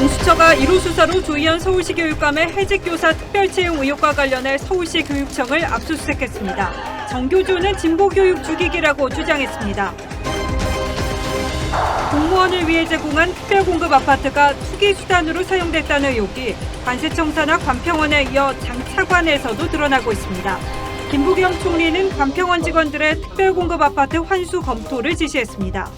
공수처가 1호 수사로 조희연 서울시 교육감의 해직교사 특별채용 의혹과 관련해 서울시 교육청을 압수수색했습니다. 정교조는 진보교육 죽이기라고 주장했습니다. 공무원을 위해 제공한 특별공급 아파트가 투기 수단으로 사용됐다는 의혹이 관세청사나 관평원에 이어 장차관에서도 드러나고 있습니다. 김부겸 총리는 관평원 직원들의 특별공급 아파트 환수 검토를 지시했습니다.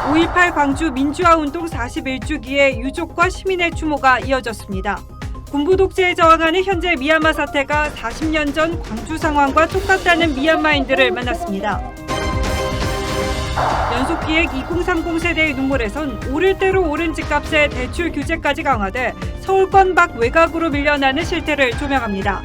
5.18 광주 민주화운동 41주기에 유족과 시민의 추모가 이어졌습니다. 군부 독재에 저항하는 현재 미얀마 사태가 40년 전 광주 상황과 똑같다는 미얀마인들을 만났습니다. 연속기획 2030 세대의 눈물에선 오를 대로 오른 집값에 대출 규제까지 강화돼 서울권 밖 외곽으로 밀려나는 실태를 조명합니다.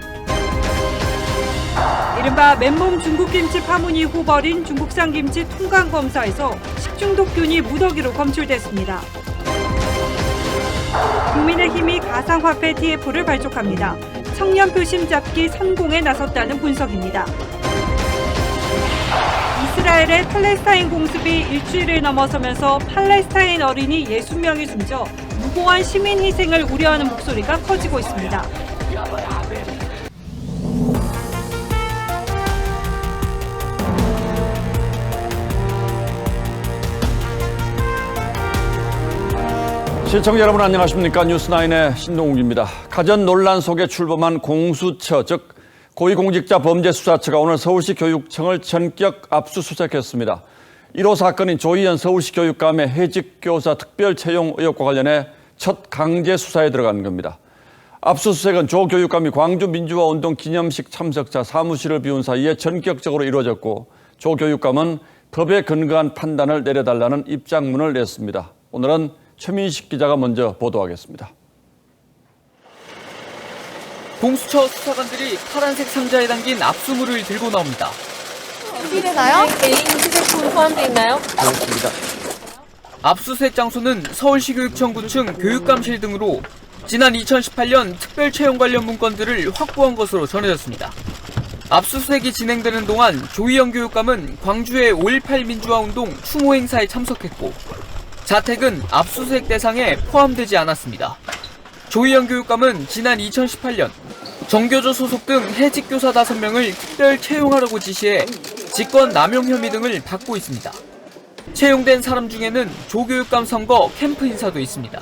이른바 맨몸 중국김치 파문 이후 벌인 중국산 김치 통관검사에서 식중독균이 무더기로 검출됐습니다. 국민의힘이 가상화폐 TF를 발족합니다. 청년 표심 잡기 성공에 나섰다는 분석입니다. 이스라엘의 팔레스타인 공습이 일주일을 넘어서면서 팔레스타인 어린이 60명이 숨져 무고한 시민 희생을 우려하는 목소리가 커지고 있습니다. 시청자 여러분 안녕하십니까? 뉴스9의 신동욱입니다. 가전 논란 속에 출범한 공수처, 즉 고위공직자범죄수사처가 오늘 서울시 교육청을 전격 압수수색했습니다. 1호 사건인 조희연 서울시 교육감의 해직교사 특별채용 의혹과 관련해 첫 강제 수사에 들어간 겁니다. 압수수색은 조 교육감이 광주 민주화운동 기념식 참석자 사무실을 비운 사이에 전격적으로 이루어졌고 조 교육감은 법에 근거한 판단을 내려달라는 입장문을 냈습니다. 오늘은 최민식 기자가 먼저 보도하겠습니다. 공수처 수사관들이 파란색 상자에 담긴 압수물을 들고 나옵니다. 되나요? 개인 휴대폰 포함되어 있나요? 그렇습니다. 압수수색 장소는 서울시 교육청 9층 교육감실 등으로 지난 2018년 특별채용 관련 문건들을 확보한 것으로 전해졌습니다. 압수수색이 진행되는 동안 조희연 교육감은 광주의 5.18 민주화운동 추모 행사에 참석했고 자택은 압수수색 대상에 포함되지 않았습니다. 조희연 교육감은 지난 2018년 정교조 소속 등 해직교사 5명을 특별 채용하라고 지시해 직권 남용 혐의 등을 받고 있습니다. 채용된 사람 중에는 조 교육감 선거 캠프 인사도 있습니다.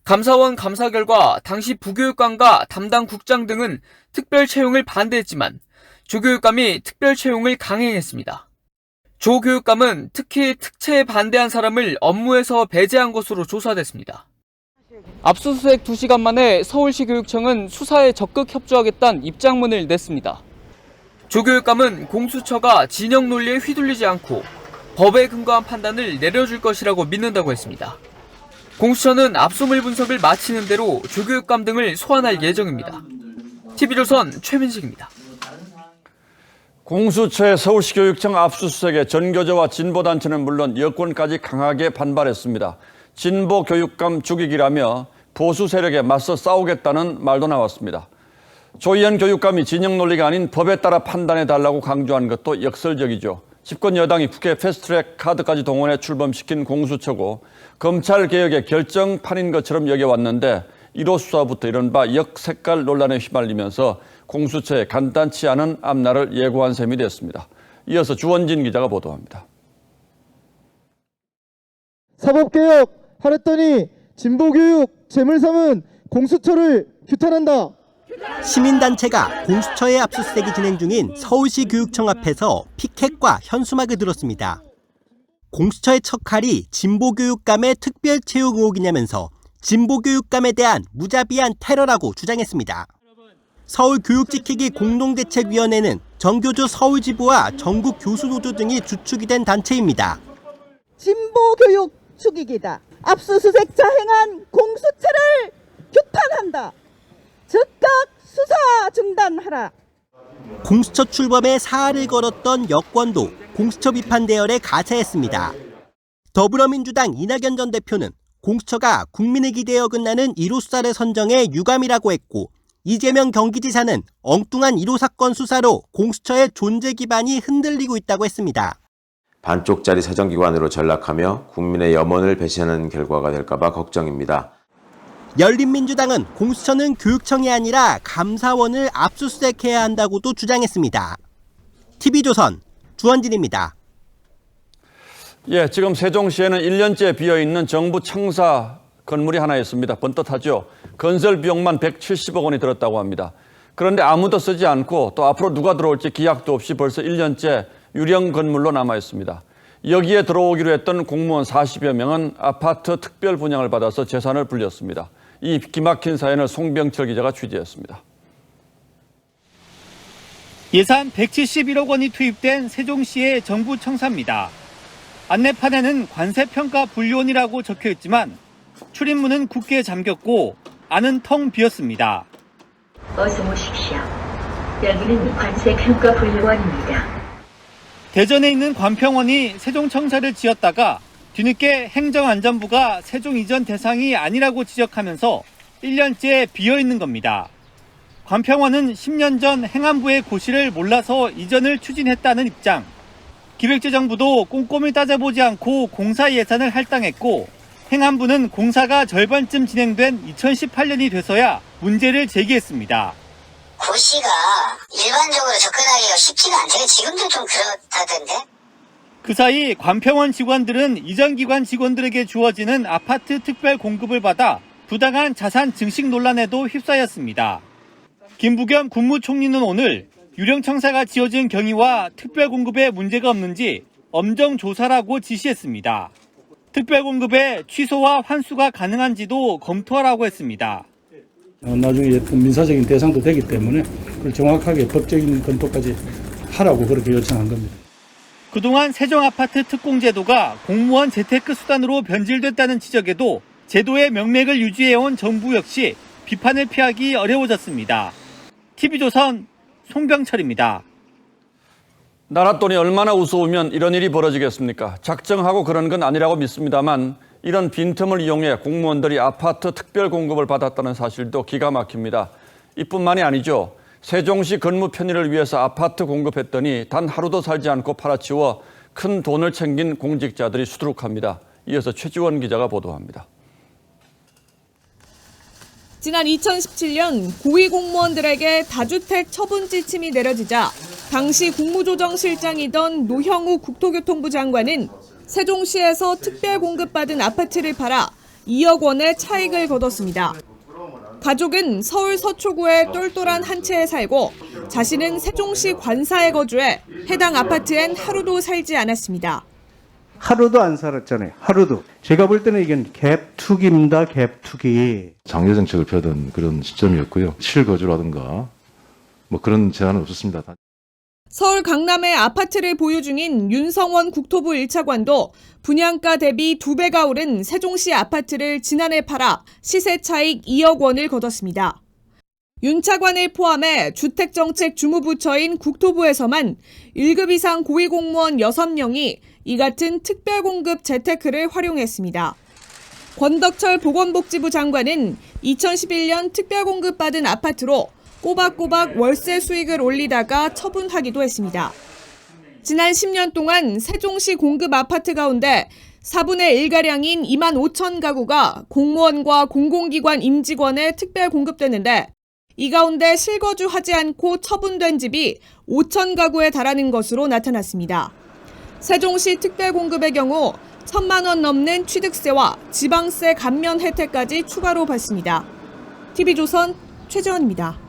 감사원 감사 결과 당시 부교육감과 담당 국장 등은 특별 채용을 반대했지만 조 교육감이 특별 채용을 강행했습니다. 조 교육감은 특히 특채에 반대한 사람을 업무에서 배제한 것으로 조사됐습니다. 압수수색 2시간 만에 서울시 교육청은 수사에 적극 협조하겠다는 입장문을 냈습니다. 조 교육감은 공수처가 진영 논리에 휘둘리지 않고 법에 근거한 판단을 내려줄 것이라고 믿는다고 했습니다. 공수처는 압수물 분석을 마치는 대로 조 교육감 등을 소환할 예정입니다. TV조선 최민식입니다. 공수처의 서울시 교육청 압수수색에 전교조와 진보단체는 물론 여권까지 강하게 반발했습니다. 진보 교육감 죽이기라며 보수 세력에 맞서 싸우겠다는 말도 나왔습니다. 조희연 교육감이 진영 논리가 아닌 법에 따라 판단해달라고 강조한 것도 역설적이죠. 집권 여당이 국회 패스트트랙 카드까지 동원해 출범시킨 공수처고 검찰개혁의 결정판인 것처럼 여겨왔는데 1호 수사부터 이른바 역색깔 논란에 휘말리면서 공수처의 간단치 않은 앞날을 예고한 셈이 됐습니다. 이어서 주원진 기자가 보도합니다. 사법개혁 하랬더니 진보교육 재물삼은 공수처를 규탄한다. 시민단체가 공수처의 압수수색이 진행 중인 서울시 교육청 앞에서 피켓과 현수막을 들었습니다. 공수처의 첫 칼이 진보교육감의 특별채용 의혹이냐면서 진보교육감에 대한 무자비한 테러라고 주장했습니다. 서울교육지키기 공동대책위원회는 정교조 서울지부와 전국 교수노조 등이 주축이 된 단체입니다. 진보교육 죽이기다. 압수수색 자행한 공수처를 규탄한다. 즉각 수사 중단하라. 공수처 출범에 사활을 걸었던 여권도 공수처 비판 대열에 가세했습니다. 더불어민주당 이낙연 전 대표는 공수처가 국민의 기대에 어긋나는 1호 수사를 선정해 유감이라고 했고 이재명 경기지사는 엉뚱한 1호 사건 수사로 공수처의 존재 기반이 흔들리고 있다고 했습니다. 반쪽짜리 사정기관으로 전락하며 국민의 염원을 배신하는 결과가 될까봐 걱정입니다. 열린민주당은 공수처는 교육청이 아니라 감사원을 압수수색해야 한다고도 주장했습니다. TV조선 주원진입니다. 예, 지금 세종시에는 1년째 비어있는 정부 청사 건물이 하나 있습니다. 번듯하죠. 건설 비용만 170억 원이 들었다고 합니다. 그런데 아무도 쓰지 않고 또 앞으로 누가 들어올지 기약도 없이 벌써 1년째 유령 건물로 남아 있습니다. 여기에 들어오기로 했던 공무원 40여 명은 아파트 특별 분양을 받아서 재산을 불렸습니다. 이 기막힌 사연을 송병철 기자가 취재했습니다. 예산 171억 원이 투입된 세종시의 정부 청사입니다. 안내판에는 관세평가 분류원이라고 적혀 있지만 출입문은 굳게 잠겼고 안은 텅 비었습니다. 어서 오십시오. 여기는 관세평가분류원입니다. 대전에 있는 관평원이 세종청사를 지었다가 뒤늦게 행정안전부가 세종 이전 대상이 아니라고 지적하면서 1년째 비어있는 겁니다. 관평원은 10년 전 행안부의 고시를 몰라서 이전을 추진했다는 입장. 기획재정부도 꼼꼼히 따져보지 않고 공사 예산을 할당했고 행안부는 공사가 절반쯤 진행된 2018년이 돼서야 문제를 제기했습니다. 고시가 일반적으로 접근하기가 쉽지가 않대요. 지금도 좀 그렇다던데. 그 사이 관평원 직원들은 이전 기관 직원들에게 주어지는 아파트 특별 공급을 받아 부당한 자산 증식 논란에도 휩싸였습니다. 김부겸 국무총리는 오늘 유령청사가 지어진 경위와 특별 공급에 문제가 없는지 엄정 조사라고 지시했습니다. 특별 공급의 취소와 환수가 가능한지도 검토하라고 했습니다. 나중에 민사적인 대상도 되기 때문에 그걸 정확하게 법적인 검토까지 하라고 그렇게 요청한 겁니다. 그동안 세종아파트 특공제도가 공무원 재테크 수단으로 변질됐다는 지적에도 제도의 명맥을 유지해온 정부 역시 비판을 피하기 어려워졌습니다. TV조선 송병철입니다. 나라 돈이 얼마나 우스우면 이런 일이 벌어지겠습니까? 작정하고 그런 건 아니라고 믿습니다만 이런 빈틈을 이용해 공무원들이 아파트 특별 공급을 받았다는 사실도 기가 막힙니다. 이뿐만이 아니죠. 세종시 근무 편의를 위해서 아파트 공급했더니 단 하루도 살지 않고 팔아치워 큰 돈을 챙긴 공직자들이 수두룩합니다. 이어서 최지원 기자가 보도합니다. 지난 2017년 고위공무원들에게 다주택 처분 지침이 내려지자 당시 국무조정실장이던 노형우 국토교통부 장관은 세종시에서 특별 공급받은 아파트를 팔아 2억 원의 차익을 거뒀습니다. 가족은 서울 서초구의 똘똘한 한 채에 살고 자신은 세종시 관사에 거주해 해당 아파트엔 하루도 살지 않았습니다. 하루도 안 살았잖아요. 하루도. 제가 볼 때는 이건 갭투기입니다. 갭투기. 장려 정책을 펴던 그런 시점이었고요. 실거주라든가 뭐 그런 제한은 없었습니다. 서울 강남에 아파트를 보유 중인 윤성원 국토부 1차관도 분양가 대비 2배가 오른 세종시 아파트를 지난해 팔아 시세 차익 2억 원을 거뒀습니다. 윤 차관을 포함해 주택정책 주무부처인 국토부에서만 1급 이상 고위공무원 6명이 이 같은 특별공급 재테크를 활용했습니다. 권덕철 보건복지부 장관은 2011년 특별공급받은 아파트로 꼬박꼬박 월세 수익을 올리다가 처분하기도 했습니다. 지난 10년 동안 세종시 공급 아파트 가운데 4분의 1가량인 2만 5천 가구가 공무원과 공공기관 임직원에 특별 공급됐는데 이 가운데 실거주하지 않고 처분된 집이 5천 가구에 달하는 것으로 나타났습니다. 세종시 특별공급의 경우 1,000만 원 넘는 취득세와 지방세 감면 혜택까지 추가로 받습니다. TV조선 최재원입니다.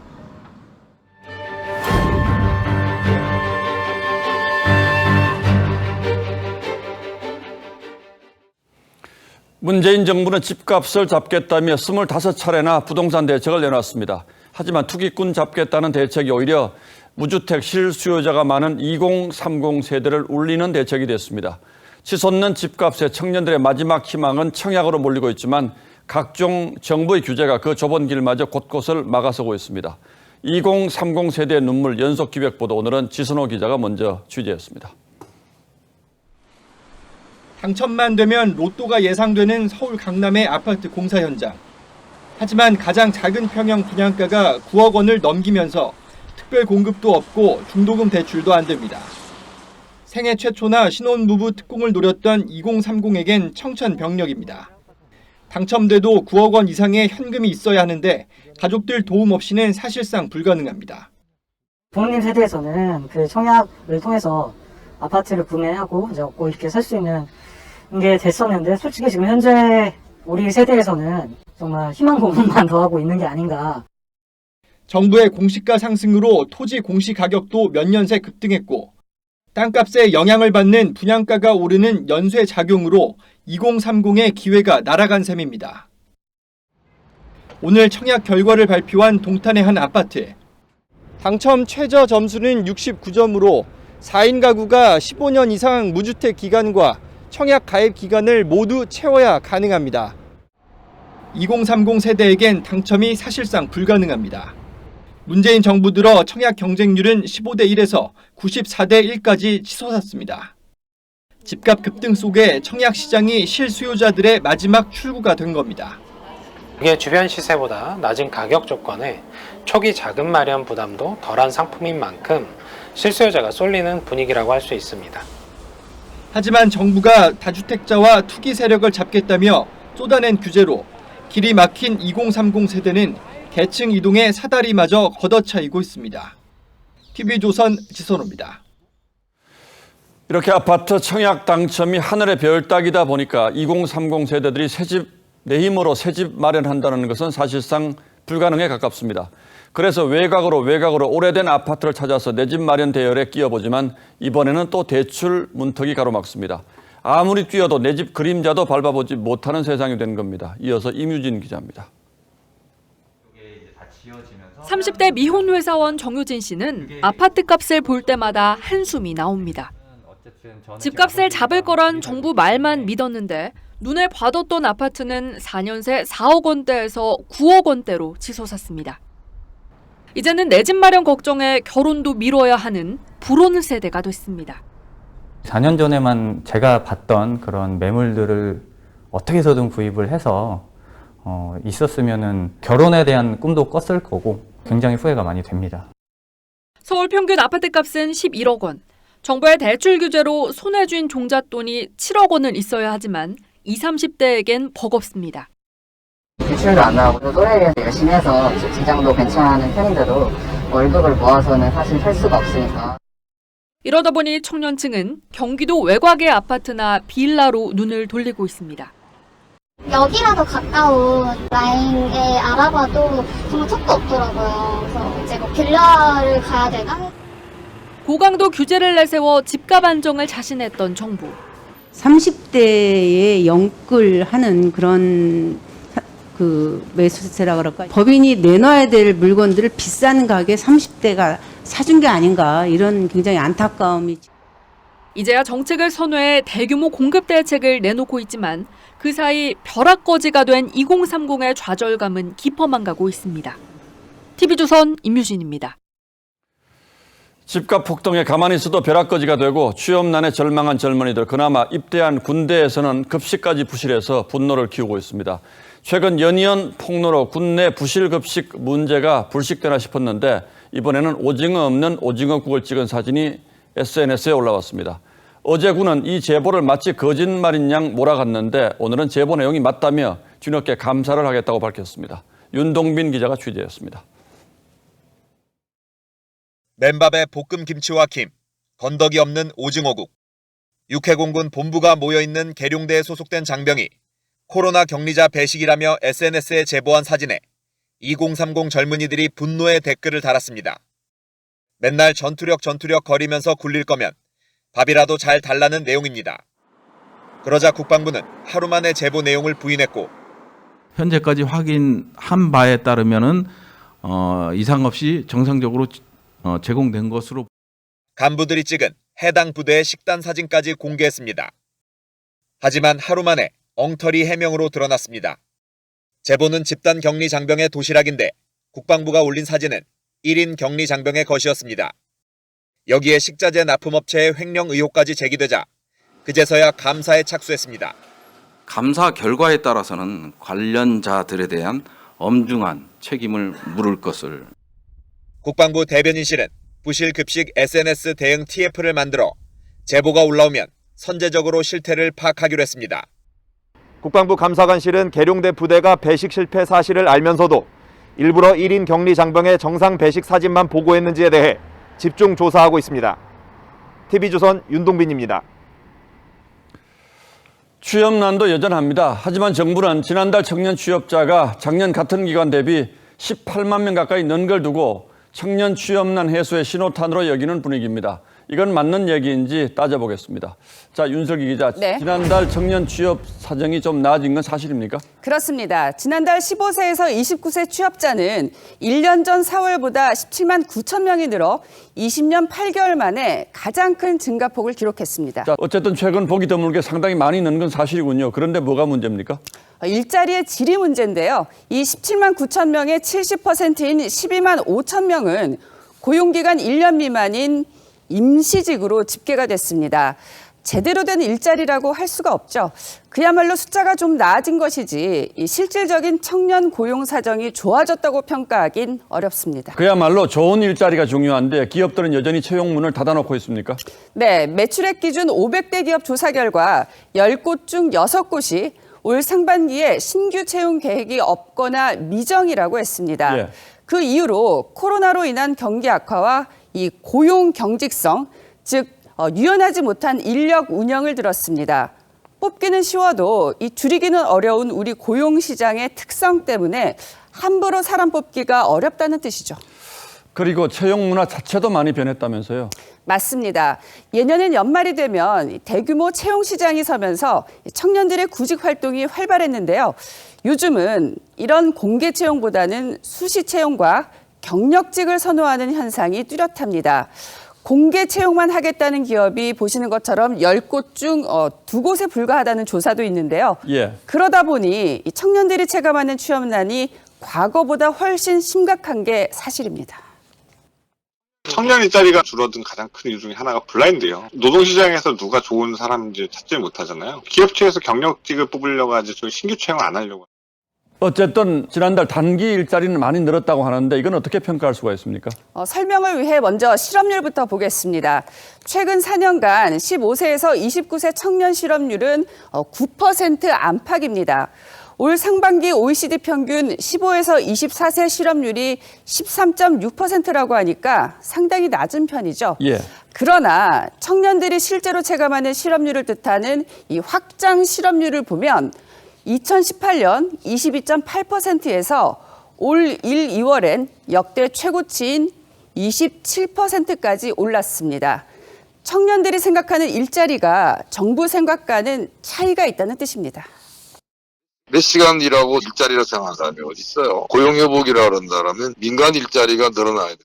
문재인 정부는 집값을 잡겠다며 25차례나 부동산 대책을 내놨습니다. 하지만 투기꾼 잡겠다는 대책이 오히려 무주택 실수요자가 많은 2030 세대를 울리는 대책이 됐습니다. 치솟는 집값에 청년들의 마지막 희망은 청약으로 몰리고 있지만 각종 정부의 규제가 그 좁은 길마저 곳곳을 막아서고 있습니다. 2030 세대의 눈물 연속기획보도 오늘은 지선호 기자가 먼저 취재했습니다. 당첨만 되면 로또가 예상되는 서울 강남의 아파트 공사 현장. 하지만 가장 작은 평형 분양가가 9억 원을 넘기면서 특별 공급도 없고 중도금 대출도 안 됩니다. 생애 최초나 신혼부부 특공을 노렸던 2030에겐 청천벽력입니다. 당첨돼도 9억 원 이상의 현금이 있어야 하는데 가족들 도움 없이는 사실상 불가능합니다. 부모님 세대에서는 그 청약을 통해서 아파트를 구매하고 이제 얻고 이렇게 살 수 있는 게 됐었는데 솔직히 지금 현재 우리 세대에서는 정말 희망 고문만 더 하고 있는 게 아닌가. 정부의 공시가 상승으로 토지 공시 가격도 몇 년 새 급등했고 땅값에 영향을 받는 분양가가 오르는 연쇄 작용으로 2030의 기회가 날아간 셈입니다. 오늘 청약 결과를 발표한 동탄의 한 아파트. 당첨 최저 점수는 69점으로 4인 가구가 15년 이상 무주택 기간과 청약 가입 기간을 모두 채워야 가능합니다. 2030 세대에겐 당첨이 사실상 불가능합니다. 문재인 정부 들어 청약 경쟁률은 15대 1에서 94대 1까지 치솟았습니다. 집값 급등 속에 청약 시장이 실수요자들의 마지막 출구가 된 겁니다. 이게 주변 시세보다 낮은 가격 조건에 초기 자금 마련 부담도 덜한 상품인 만큼 실수요자가 쏠리는 분위기라고 할 수 있습니다. 하지만 정부가 다주택자와 투기 세력을 잡겠다며 쏟아낸 규제로 길이 막힌 2030 세대는 계층 이동의 사다리마저 걷어차이고 있습니다. TV조선 지선호입니다. 이렇게 아파트 청약 당첨이 하늘의 별 따기다 보니까 2030 세대들이 내 힘으로 새 집 마련한다는 것은 사실상 불가능에 가깝습니다. 그래서 외곽으로 오래된 아파트를 찾아서 내 집 마련 대열에 끼어보지만 이번에는 또 대출 문턱이 가로막습니다. 아무리 뛰어도 내 집 그림자도 밟아보지 못하는 세상이 된 겁니다. 이어서 임유진 기자입니다. 30대 미혼 회사원 정유진 씨는 아파트 값을 볼 때마다 한숨이 나옵니다. 집값을 잡을 거란 정부 말만 믿었는데 눈에 봐뒀던 아파트는 4년 새 4억 원대에서 9억 원대로 치솟았습니다. 이제는 내 집 마련 걱정에 결혼도 미뤄야 하는 불혼 세대가 됐습니다. 4년 전에만 제가 봤던 그런 매물들을 어떻게 해서든 구입을 해서 있었으면은 결혼에 대한 꿈도 꿨을 거고 굉장히 후회가 많이 됩니다. 서울 평균 아파트 값은 11억 원. 정부의 대출 규제로 손에 쥔 종잣돈이 7억 원은 있어야 하지만 20, 30대에겐 버겁습니다. 대출도 안 나오고 또래에 열심히 해서 직장도 괜찮은 편인데도 월급을 모아서는 사실 살 수가 없으니까. 이러다 보니 청년층은 경기도 외곽의 아파트나 빌라로 눈을 돌리고 있습니다. 여기라도 가까운 라인에 알아봐도 정말 턱도 없더라고요. 그래서 이제 뭐 빌라를 가야 되나? 고강도 규제를 내세워 집값 안정을 자신했던 정부. 30대에 영끌하는 그런 매수세라 그럴까? 법인이 내놔야 될 물건들을 비싼 가격에 30대가 사준 게 아닌가 이런 굉장히 안타까움이. 이제야 정책을 선회해 대규모 공급 대책을 내놓고 있지만 그 사이 벼락거지가 된 2030의 좌절감은 깊어만 가고 있습니다. TV조선 임유진입니다. 집값 폭등에 가만히 있어도 벼락거지가 되고 취업난에 절망한 젊은이들, 그나마 입대한 군대에서는 급식까지 부실해서 분노를 키우고 있습니다. 최근 연이은 폭로로 군내 부실급식 문제가 불식되나 싶었는데 이번에는 오징어 없는 오징어국을 찍은 사진이 SNS에 올라왔습니다. 어제 군은 이 제보를 마치 거짓말인 양 몰아갔는데 오늘은 제보 내용이 맞다며 뒤늦게 감사를 하겠다고 밝혔습니다. 윤동빈 기자가 취재했습니다. 맨밥에 볶음 김치와 김, 건더기 없는 오징어국. 육해공군 본부가 모여있는 계룡대에 소속된 장병이 코로나 격리자 배식이라며 SNS에 제보한 사진에 2030 젊은이들이 분노의 댓글을 달았습니다. 맨날 전투력 거리면서 굴릴 거면 밥이라도 잘 달라는 내용입니다. 그러자 국방부는 하루 만에 제보 내용을 부인했고 현재까지 확인한 바에 따르면은 이상 없이 정상적으로 제공된 것으로. 간부들이 찍은 해당 부대의 식단 사진까지 공개했습니다. 하지만 하루 만에 엉터리 해명으로 드러났습니다. 제보는 집단 격리 장병의 도시락인데 국방부가 올린 사진은 1인 격리 장병의 것이었습니다. 여기에 식자재 납품업체의 횡령 의혹까지 제기되자 그제서야 감사에 착수했습니다. 감사 결과에 따라서는 관련자들에 대한 엄중한 책임을 물을 것을. 국방부 대변인실은 부실급식 SNS 대응 TF를 만들어 제보가 올라오면 선제적으로 실태를 파악하기로 했습니다. 국방부 감사관실은 계룡대 부대가 배식 실패 사실을 알면서도 일부러 1인 격리 장병의 정상 배식 사진만 보고했는지에 대해 집중 조사하고 있습니다. TV조선 윤동빈입니다. 취업난도 여전합니다. 하지만 정부는 지난달 청년 취업자가 작년 같은 기간 대비 18만 명 가까이 는 걸 두고 청년 취업난 해소의 신호탄으로 여기는 분위기입니다. 이건 맞는 얘기인지 따져보겠습니다. 자, 윤슬기 기자, 네. 지난달 청년 취업 사정이 좀 나아진 건 사실입니까? 그렇습니다. 지난달 15세에서 29세 취업자는 1년 전 4월보다 17만 9천 명이 늘어 20년 8개월 만에 가장 큰 증가폭을 기록했습니다. 자, 어쨌든 최근 보기 드물게 상당히 많이 는 건 사실이군요. 그런데 뭐가 문제입니까? 일자리의 질이 문제인데요. 이 17만 9천 명의 70%인 12만 5천 명은 고용기간 1년 미만인 임시직으로 집계가 됐습니다. 제대로 된 일자리라고 할 수가 없죠. 그야말로 숫자가 좀 나아진 것이지 이 실질적인 청년 고용 사정이 좋아졌다고 평가하긴 어렵습니다. 그야말로 좋은 일자리가 중요한데 기업들은 여전히 채용문을 닫아놓고 있습니까? 네, 매출액 기준 500대 기업 조사 결과 10곳 중 6곳이 올 상반기에 신규 채용 계획이 없거나 미정이라고 했습니다. 예. 그 이유로 코로나로 인한 경기 악화와 이 고용 경직성, 즉 유연하지 못한 인력 운영을 들었습니다. 뽑기는 쉬워도 이 줄이기는 어려운 우리 고용 시장의 특성 때문에 함부로 사람 뽑기가 어렵다는 뜻이죠. 그리고 채용 문화 자체도 많이 변했다면서요? 맞습니다. 예년엔 연말이 되면 대규모 채용 시장이 서면서 청년들의 구직 활동이 활발했는데요. 요즘은 이런 공개 채용보다는 수시 채용과 경력직을 선호하는 현상이 뚜렷합니다. 공개 채용만 하겠다는 기업이 보시는 것처럼 10곳 중 2곳에 불과하다는 조사도 있는데요. 예. 그러다 보니 이 청년들이 체감하는 취업난이 과거보다 훨씬 심각한 게 사실입니다. 청년 일자리가 줄어든 가장 큰 이유 중에 하나가 블라인드예요. 노동시장에서 누가 좋은 사람인지 찾지 못하잖아요. 기업 측에서 경력직을 뽑으려고 하지 신규 채용 안 하려고. 어쨌든 지난달 단기 일자리는 많이 늘었다고 하는데 이건 어떻게 평가할 수가 있습니까? 설명을 위해 먼저 실업률부터 보겠습니다. 최근 4년간 15세에서 29세 청년 실업률은 9% 안팎입니다. 올 상반기 OECD 평균 15에서 24세 실업률이 13.6%라고 하니까 상당히 낮은 편이죠. 예. 그러나 청년들이 실제로 체감하는 실업률을 뜻하는 이 확장 실업률을 보면 2018년 22.8%에서 올 1, 2월엔 역대 최고치인 27%까지 올랐습니다. 청년들이 생각하는 일자리가 정부 생각과는 차이가 있다는 뜻입니다. 몇 시간 일하고 일자리라 생각하는 사람이 어디 있어요? 고용여복이라 그런다면 민간 일자리가 늘어나야 돼요.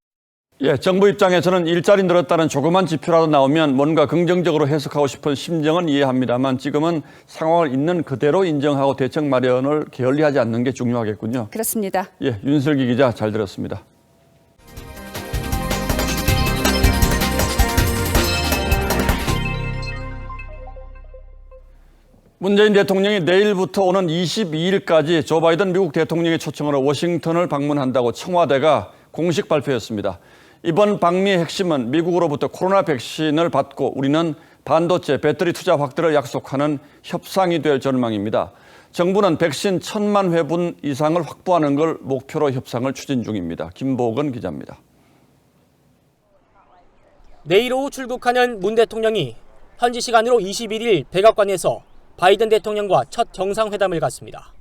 예, 정부 입장에서는 일자리 늘었다는 조그만 지표라도 나오면 뭔가 긍정적으로 해석하고 싶은 심정은 이해합니다만 지금은 상황을 있는 그대로 인정하고 대책 마련을 게을리하지 않는 게 중요하겠군요. 그렇습니다. 예, 윤슬기 기자 잘 들었습니다. 문재인 대통령이 내일부터 오는 22일까지 조 바이든 미국 대통령의 초청으로 워싱턴을 방문한다고 청와대가 공식 발표했습니다. 이번 방미의 핵심은 미국으로부터 코로나 백신을 받고 우리는 반도체, 배터리 투자 확대를 약속하는 협상이 될 전망입니다. 정부는 백신 1,000만 회분 이상을 확보하는 걸 목표로 협상을 추진 중입니다. 김보건 기자입니다. 내일 오후 출국하는 문 대통령이 현지 시간으로 21일 백악관에서 바이든 대통령과 첫 정상회담을 갖습니다.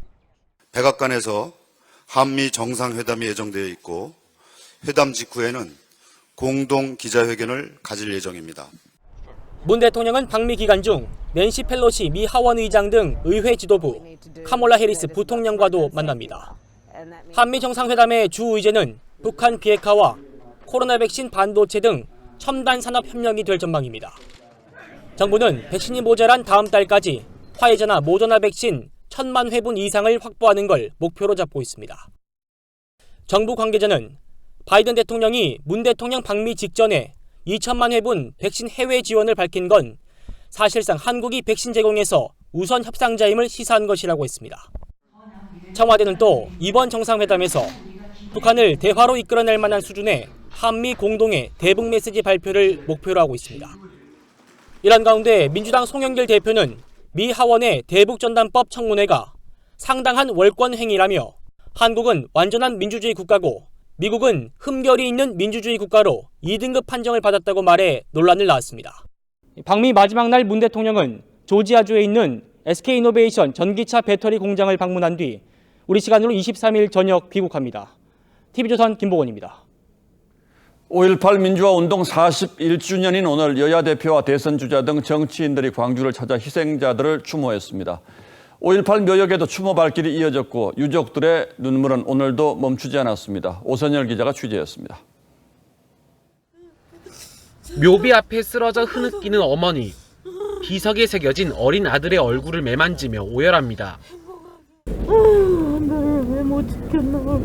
백악관에서 한미 정상회담이 예정되어 있고 회담 직후에는 공동 기자회견을 가질 예정입니다. 문 대통령은 방미 기간 중 낸시 펠로시 미 하원 의장 등 의회 지도부, 카몰라 해리스 부통령과도 만납니다. 한미 정상회담의 주 의제는 북한 비핵화와 코로나 백신 반도체 등 첨단 산업 협력이 될 전망입니다. 정부는 백신이 모자란 다음 달까지 화이자나 모더나 백신 1,000만 회분 이상을 확보하는 걸 목표로 잡고 있습니다. 정부 관계자는 바이든 대통령이 문 대통령 방미 직전에 2천만 회분 백신 해외 지원을 밝힌 건 사실상 한국이 백신 제공에서 우선 협상자임을 시사한 것이라고 했습니다. 청와대는 또 이번 정상회담에서 북한을 대화로 이끌어낼 만한 수준의 한미 공동의 대북 메시지 발표를 목표로 하고 있습니다. 이런 가운데 민주당 송영길 대표는 미 하원의 대북전단법 청문회가 상당한 월권 행위라며 한국은 완전한 민주주의 국가고 미국은 흠결이 있는 민주주의 국가로 2등급 판정을 받았다고 말해 논란을 낳았습니다. 방미 마지막 날 문 대통령은 조지아주에 있는 SK이노베이션 전기차 배터리 공장을 방문한 뒤 우리 시간으로 23일 저녁 귀국합니다. TV조선 김보건입니다. 5.18 민주화운동 41주년인 오늘 여야 대표와 대선 주자 등 정치인들이 광주를 찾아 희생자들을 추모했습니다. 5.18 묘역에도 추모 발길이 이어졌고 유족들의 눈물은 오늘도 멈추지 않았습니다. 오선열 기자가 취재했습니다. 묘비 앞에 쓰러져 흐느끼는 어머니, 비석에 새겨진 어린 아들의 얼굴을 매만지며 오열합니다. 너를 왜 못 지켰나?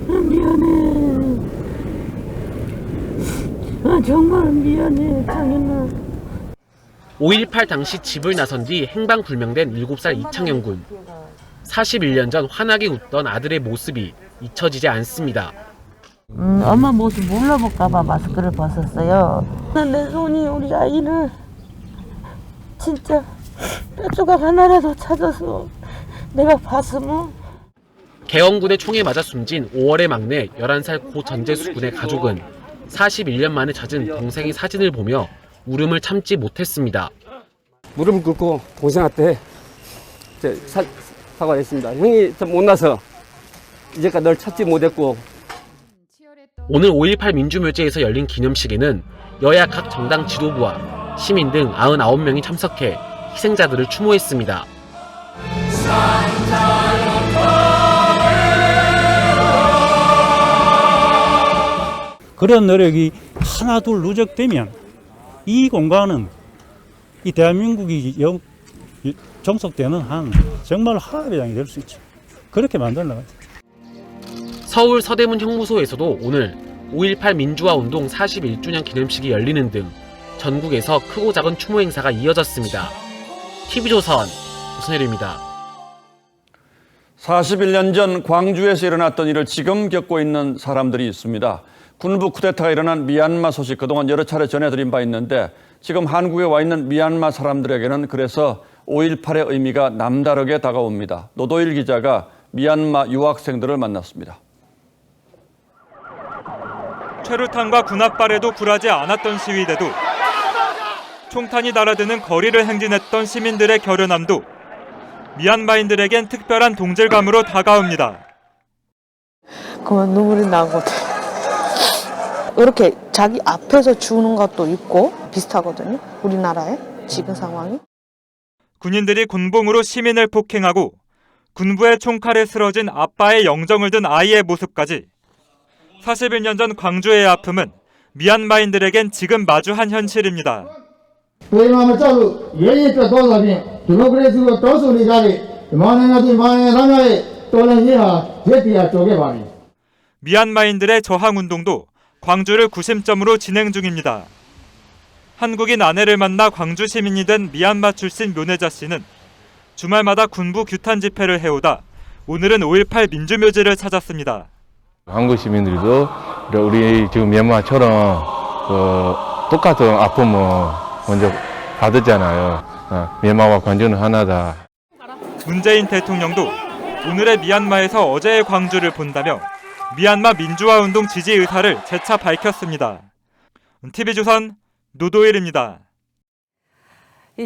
미안해. 정말 미안해, 장현아. 5.18 당시 집을 나선 뒤 행방불명된 7살 이창현 군. 41년 전 환하게 웃던 아들의 모습이 잊혀지지 않습니다. 엄마 모습 몰라볼까봐 마스크를 벗었어요. 내 손이 우리 아이를 진짜 뼈조각 하나라도 찾아서 내가 봤으면. 개헌군의 총에 맞아 숨진 5월의 막내 11살 고 전재수 군의 가족은 41년 만에 찾은 동생의 사진을 보며 울음을 참지 못했습니다. 무릎 꿇고 동생한테 사과를 했습니다. 형이 좀 못나서 이제까지 널 찾지 못했고. 오늘 5.18 민주묘지에서 열린 기념식에는 여야 각 정당 지도부와 시민 등 99명이 참석해 희생자들을 추모했습니다. 그런 노력이 하나둘 누적되면 이 공간은 이 대한민국이 종속되는 한 정말 화합의 될 수 있죠. 그렇게 만들려고. 서울 서대문 형무소에서도 오늘 5.18 민주화운동 41주년 기념식이 열리는 등 전국에서 크고 작은 추모 행사가 이어졌습니다. TV조선 오선열입니다. 41년 전 광주에서 일어났던 일을 지금 겪고 있는 사람들이 있습니다. 군부 쿠데타가 일어난 미얀마 소식 그동안 여러 차례 전해드린 바 있는데 지금 한국에 와 있는 미얀마 사람들에게는 그래서 5.18의 의미가 남다르게 다가옵니다. 노도일 기자가 미얀마 유학생들을 만났습니다. 최루탄과 군악발에도 굴하지 않았던 시위대도 총탄이 날아드는 거리를 행진했던 시민들의 결연함도 미얀마인들에겐 특별한 동질감으로 다가옵니다. 그만 눈물이 나거든. 이렇게 자기 앞에서 죽는 것도 있고 비슷하거든요. 우리나라의 지금 상황이. 군인들이 군봉으로 시민을 폭행하고 군부의 총칼에 쓰러진 아빠의 영정을 든 아이의 모습까지 41년 전 광주의 아픔은 미얀마인들에겐 지금 마주한 현실입니다. 미얀마인들의 저항운동도 광주를 구심점으로 진행 중입니다. 한국인 아내를 만나 광주 시민이 된 미얀마 출신 묘네자 씨는 주말마다 군부 규탄 집회를 해오다 오늘은 5.18 민주묘지를 찾았습니다. 한국 시민들도 우리 지금 미얀마처럼 똑같은 아픔을 먼저 받았잖아요. 미얀마와 광주는 하나다. 문재인 대통령도 오늘의 미얀마에서 어제의 광주를 본다며 미얀마 민주화운동 지지 의사를 재차 밝혔습니다. TV조선 노도일입니다.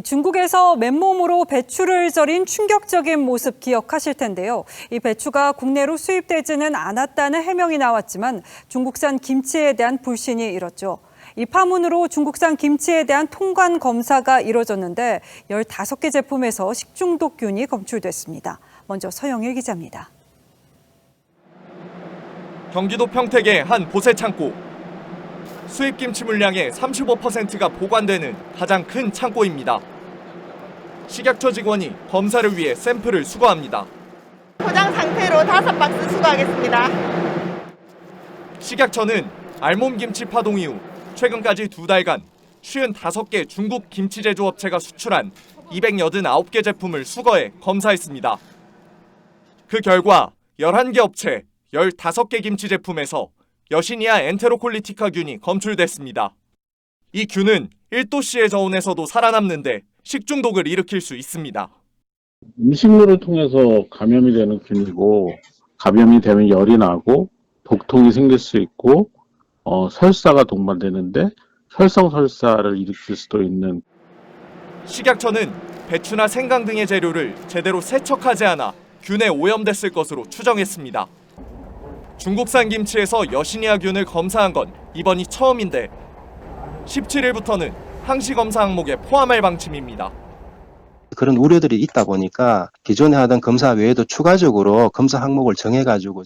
중국에서 맨몸으로 배추를 절인 충격적인 모습 기억하실 텐데요. 이 배추가 국내로 수입되지는 않았다는 해명이 나왔지만 중국산 김치에 대한 불신이 일었죠. 이 파문으로 중국산 김치에 대한 통관 검사가 이뤄졌는데 15개 제품에서 식중독균이 검출됐습니다. 먼저 서영일 기자입니다. 경기도 평택의 한 보세 창고. 수입 김치 물량의 35%가 보관되는 가장 큰 창고입니다. 식약처 직원이 검사를 위해 샘플을 수거합니다. 포장 상태로 5박스 수거하겠습니다. 식약처는 알몸 김치 파동 이후 최근까지 2달간 55개 중국 김치 제조업체가 수출한 289개 제품을 수거해 검사했습니다. 그 결과 11개 업체 15개 김치 제품에서 여시니아 엔테로콜리티카균이 검출됐습니다. 이 균은 1도씨의 저온에서도 살아남는데 식중독을 일으킬 수 있습니다. 음식물을 통해서 감염이 되는 균이고, 감염이 되면 열이 나고 복통이 생길 수 있고 설사가 동반되는데 혈성 설사를 일으킬 수도 있는. 식약처는 배추나 생강 등의 재료를 제대로 세척하지 않아 균에 오염됐을 것으로 추정했습니다. 중국산 김치에서 여신이아균을 검사한 건 이번이 처음인데 17일부터는 항시 검사 항목에 포함할 방침입니다. 그런 우려들이 있다 보니까 기존에 하던 검사 외에도 추가적으로 검사 항목을 정해가지고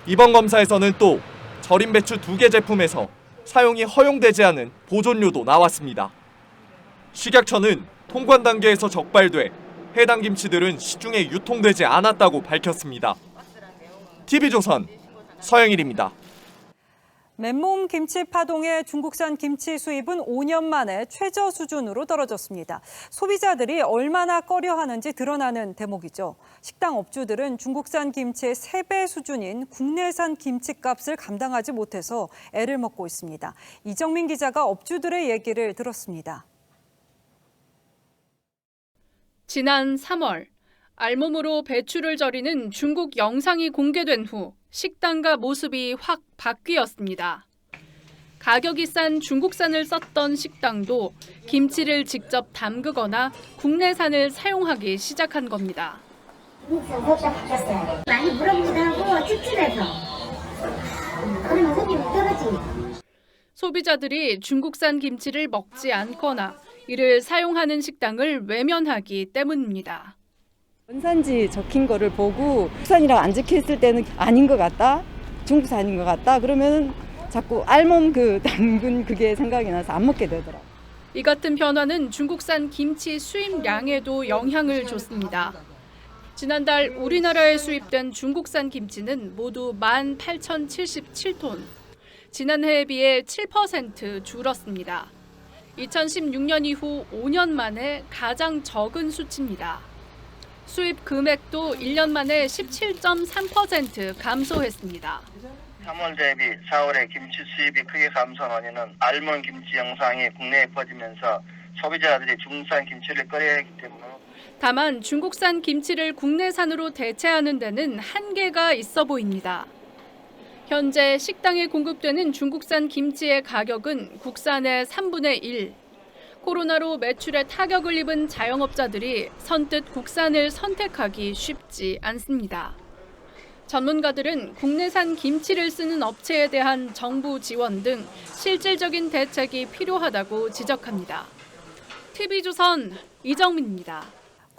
이번 검사에서는 또 절임 배추 2개 제품에서 사용이 허용되지 않은 보존료도 나왔습니다. 식약처는 통관 단계에서 적발돼 해당 김치들은 시중에 유통되지 않았다고 밝혔습니다. TV조선 서영일입니다. 맨몸 김치 파동에 중국산 김치 수입은 5년 만에 최저 수준으로 떨어졌습니다. 소비자들이 얼마나 꺼려하는지 드러나는 대목이죠. 식당 업주들은 중국산 김치의 3배 수준인 국내산 김치값을 감당하지 못해서 애를 먹고 있습니다. 이정민 기자가 업주들의 얘기를 들었습니다. 지난 3월 알몸으로 배추를 절이는 중국 영상이 공개된 후 식당가 모습이 확 바뀌었습니다. 가격이 싼 중국산을 썼던 식당도 김치를 직접 담그거나 국내산을 사용하기 시작한 겁니다. 중국산 소비가 바뀌었어요. 많이 물어보기도 하고 찝찝해서. 그러면 손님이 떨어지니까. 소비자들이 중국산 김치를 먹지 않거나 이를 사용하는 식당을 외면하기 때문입니다. 원산지 적힌 거를 보고 국산이라고 안 적혀있을 때는 아닌 것 같다, 중국산인 것 같다, 그러면 자꾸 알몸 담근 그게 생각이 나서 안 먹게 되더라고요. 이 같은 변화는 중국산 김치 수입량에도 영향을 줬습니다. 지난달 우리나라에 수입된 중국산 김치는 모두 18,077톤, 지난해에 비해 7% 줄었습니다. 2016년 이후 5년 만에 가장 적은 수치입니다. 수입 금액도 1년 만에 17.3% 감소했습니다. 3월 대비 4월에 김치 수입이 크게 감소한 원인은 알몸 김치 영상이 국내에 퍼지면서 소비자들이 중국산 김치를 꺼려하기 때문에. 다만 중국산 김치를 국내산으로 대체하는 데는 한계가 있어 보입니다. 현재 식당에 공급되는 중국산 김치의 가격은 국산의 3분의 1. 코로나로 매출에 타격을 입은 자영업자들이 선뜻 국산을 선택하기 쉽지 않습니다. 전문가들은 국내산 김치를 쓰는 업체에 대한 정부 지원 등 실질적인 대책이 필요하다고 지적합니다. TV조선 이정민입니다.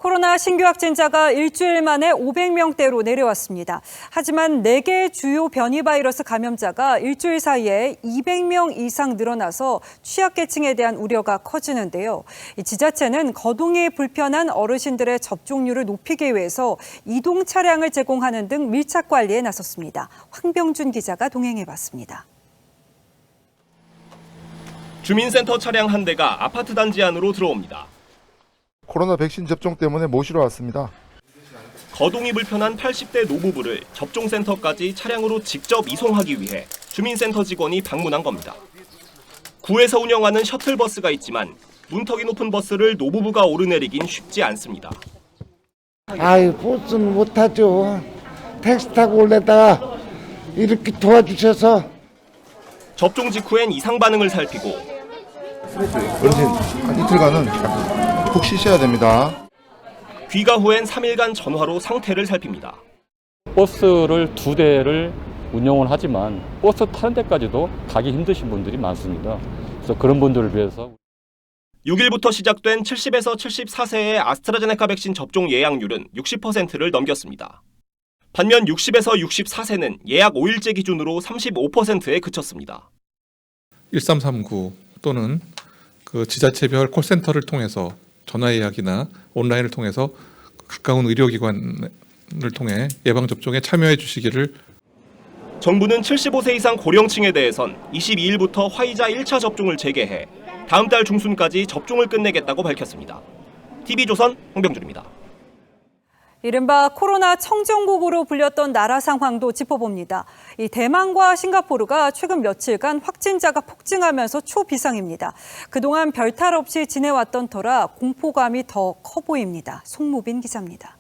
코로나 신규 확진자가 일주일 만에 500명대로 내려왔습니다. 하지만 4개의 주요 변이 바이러스 감염자가 일주일 사이에 200명 이상 늘어나서 취약계층에 대한 우려가 커지는데요. 지자체는 거동이 불편한 어르신들의 접종률을 높이기 위해서 이동 차량을 제공하는 등 밀착 관리에 나섰습니다. 황병준 기자가 동행해봤습니다. 주민센터 차량 한 대가 아파트 단지 안으로 들어옵니다. 코로나 백신 접종 때문에 모시러 왔습니다. 거동이 불편한 80대 노부부를 접종센터까지 차량으로 직접 이송하기 위해 주민센터 직원이 방문한 겁니다. 구에서 운영하는 셔틀버스가 있지만 문턱이 높은 버스를 노부부가 오르내리긴 쉽지 않습니다. 아유, 버스는 못하죠. 택시 타고 올래다가 이렇게 도와주셔서. 접종 직후엔 이상 반응을 살피고 어르신 한 이틀간은 푹 쉬셔야 됩니다. 귀가 후엔 3일간 전화로 상태를 살핍니다. 버스를 2대를 운영을 하지만 버스 타는 데까지도 가기 힘드신 분들이 많습니다. 그래서 그런 분들을 위해서 6일부터 시작된 70에서 74세의 아스트라제네카 백신 접종 예약률은 60%를 넘겼습니다. 반면 60에서 64세는 예약 5일째 기준으로 35%에 그쳤습니다. 1339 또는 그 지자체별 콜센터를 통해서 전화 예약이나 온라인을 통해서 가까운 의료기관을 통해 예방접종에 참여해 주시기를. 정부는 75세 이상 고령층에 대해선 22일부터 화이자 1차 접종을 재개해 다음 달 중순까지 접종을 끝내겠다고 밝혔습니다. TV조선 홍병준입니다. 이른바 코로나 청정국으로 불렸던 나라 상황도 짚어봅니다. 이 대만과 싱가포르가 최근 며칠간 확진자가 폭증하면서 초비상입니다. 그동안 별탈 없이 지내왔던 터라 공포감이 더 커 보입니다. 송무빈 기자입니다.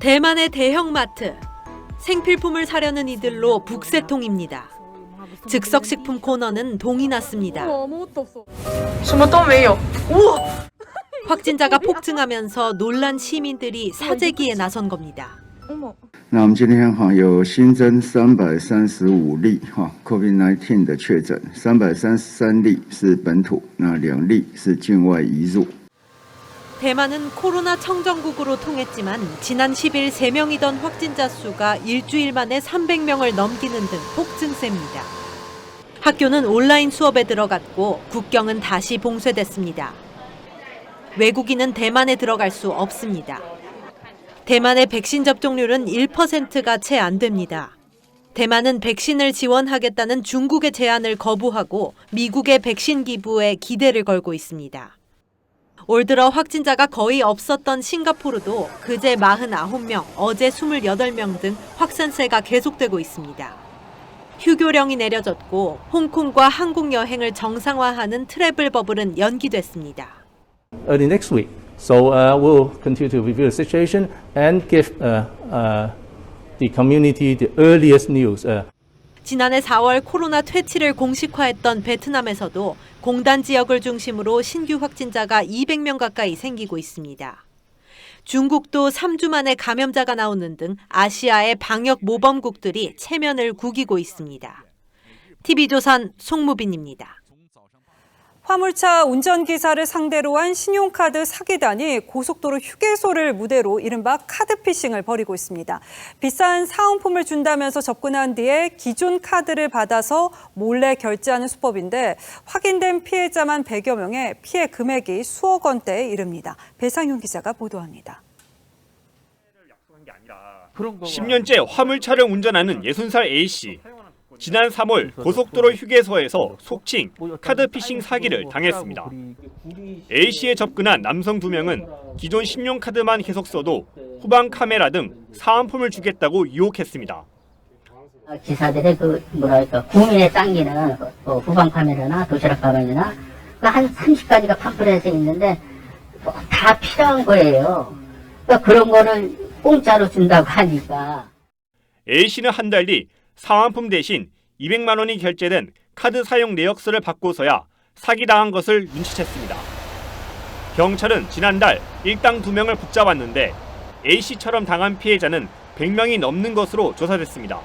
대만의 대형마트. 생필품을 사려는 이들로 북새통입니다. 즉석식품 코너는 동이 났습니다. 확진자가 폭증하면서 놀란 시민들이 사재기에 나선 겁니다. 那我们今天有新增335例COVID-19 的确诊，333例是本土，那2例是境外移入。 대만은 코로나 청정국으로 통했지만 지난 10일 3명이던 확진자 수가 일주일 만에 300명을 넘기는 등 폭증세입니다. 학교는 온라인 수업에 들어갔고 국경은 다시 봉쇄됐습니다. 외국인은 대만에 들어갈 수 없습니다. 대만의 백신 접종률은 1%가 채 안 됩니다. 대만은 백신을 지원하겠다는 중국의 제안을 거부하고 미국의 백신 기부에 기대를 걸고 있습니다. 올 들어 확진자가 거의 없었던 싱가포르도 그제 49명, 어제 28명 등 확산세가 계속되고 있습니다. 휴교령이 내려졌고 홍콩과 한국 여행을 정상화하는 트래블 버블은 연기됐습니다. Early next week, so we'll continue to review the situation and give the community the earliest news. 지난해 4월 코로나 퇴치를 공식화했던 베트남에서도 공단 지역을 중심으로 신규 확진자가 200명 가까이 생기고 있습니다. 중국도 3주 만에 감염자가 나오는 등 아시아의 방역 모범국들이 체면을 구기고 있습니다. TV조선 송무빈입니다. 화물차 운전기사를 상대로 한 신용카드 사기단이 고속도로 휴게소를 무대로 이른바 카드피싱을 벌이고 있습니다. 비싼 사은품을 준다면서 접근한 뒤에 기존 카드를 받아서 몰래 결제하는 수법인데 확인된 피해자만 100여 명에 피해 금액이 수억 원대에 이릅니다. 배상윤 기자가 보도합니다. 10년째 화물차를 운전하는 60살 A씨. 지난 3월 고속도로 휴게소에서 속칭 카드피싱 사기를 당했습니다. A씨에 접근한 남성 2명은 기존 신용카드만 계속 써도 후방 카메라 등 사은품을 주겠다고 유혹했습니다. 기사들의 국민에 당기는 후방 카메라나 도시락 가방이나 한 30가지가 팜플렛에 있는데 다 필요한 거예요. 그런 거를 공짜로 준다고 하니까. A씨는 한 달 뒤 사은품 대신 200만 원이 결제된 카드 사용 내역서를 받고서야 사기당한 것을 눈치챘습니다. 경찰은 지난달 일당 2명을 붙잡았는데 A씨처럼 당한 피해자는 100명이 넘는 것으로 조사됐습니다.